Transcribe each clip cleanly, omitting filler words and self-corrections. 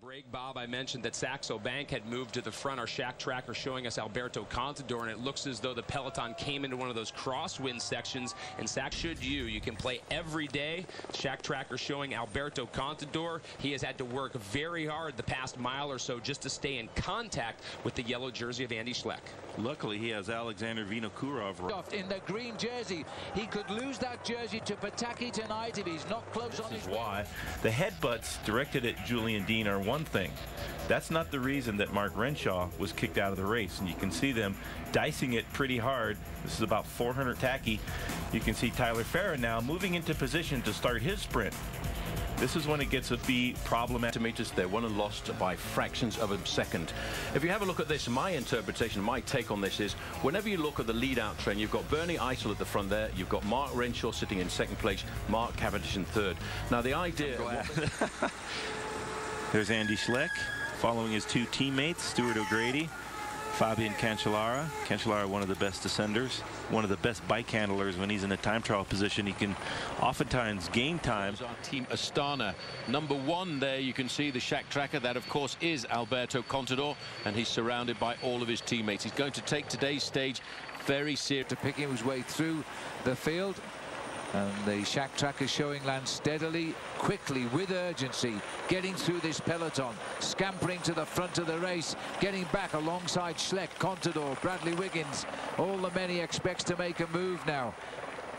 break, Bob, I mentioned that Saxo Bank had moved to the front. Our Shack Tracker showing us Alberto Contador, and it looks as though the peloton came into one of those crosswind sections. And you can play every day. Shack Tracker showing Alberto Contador. He has had to work very hard the past mile or so just to stay in contact with the yellow jersey of Andy Schleck. Luckily, he has Alexander Vinokurov in the green jersey. He could lose that jersey to Pataki tonight if he's not close on his. This is why the headbutts directed at Julian Dean are one thing. That's not the reason that Mark Renshaw was kicked out of the race, and you can see them dicing it pretty hard. This is about 400 tacky. You can see Tyler Farah now moving into position to start his sprint. This is when it gets to be problematic. Meters, they're won and lost by fractions of a second. If you have a look at this, my interpretation, my take on this is, whenever you look at the lead-out trend, you've got Bernie Eisel at the front there, you've got Mark Renshaw sitting in second place, Mark Cavendish in third. Now the idea... There's Andy Schleck following his two teammates, Stuart O'Grady, Fabian Cancellara. Cancellara, one of the best descenders, one of the best bike handlers. When he's in a time trial position, he can oftentimes gain time. Our team Astana, number one there, you can see the Shack Tracker. That, of course, is Alberto Contador, and he's surrounded by all of his teammates. He's going to take today's stage very serious. To picking his way through the field. And the Shack Tracker showing Lance steadily, quickly, with urgency, getting through this peloton, scampering to the front of the race, getting back alongside Schleck, Contador, Bradley Wiggins. All the men he expects to make a move now.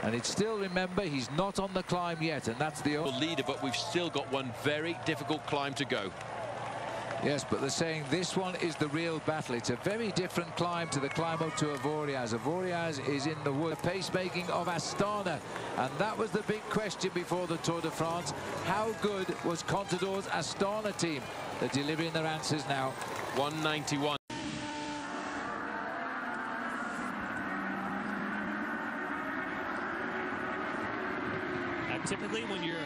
And it's still, remember, he's not on the climb yet, and that's the leader, but we've still got one very difficult climb to go. Yes, but they're saying this one is the real battle. It's a very different climb to the climb up to Avoriaz. Avoriaz is in the wood. The pacemaking of Astana, and that was the big question before the Tour de France. How good was Contador's Astana team? They're delivering their answers now. 191. Typically, when you're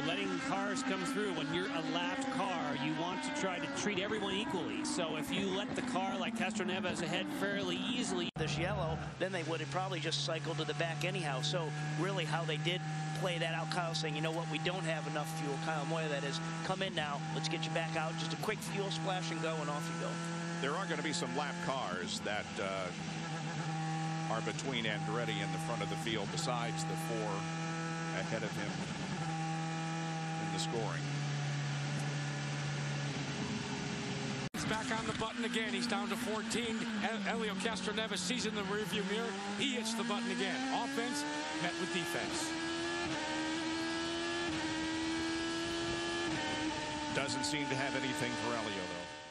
letting cars come through, when you're a lapped car, you want to try to treat everyone equally. So if you let the car like Castroneves ahead fairly easily, this yellow, then they would have probably just cycled to the back anyhow. So really how they did play that out, Kyle saying, you know what, we don't have enough fuel. Kyle Moya, that is, come in now, let's get you back out. Just a quick fuel splash and go, and off you go. There are going to be some lap cars that are between Andretti and the front of the field, besides the four ahead of him in the scoring. He's back on the button again. He's down to 14. Helio Castroneves sees in the rearview mirror. He hits the button again. Offense met with defense. Doesn't seem to have anything for Helio, though.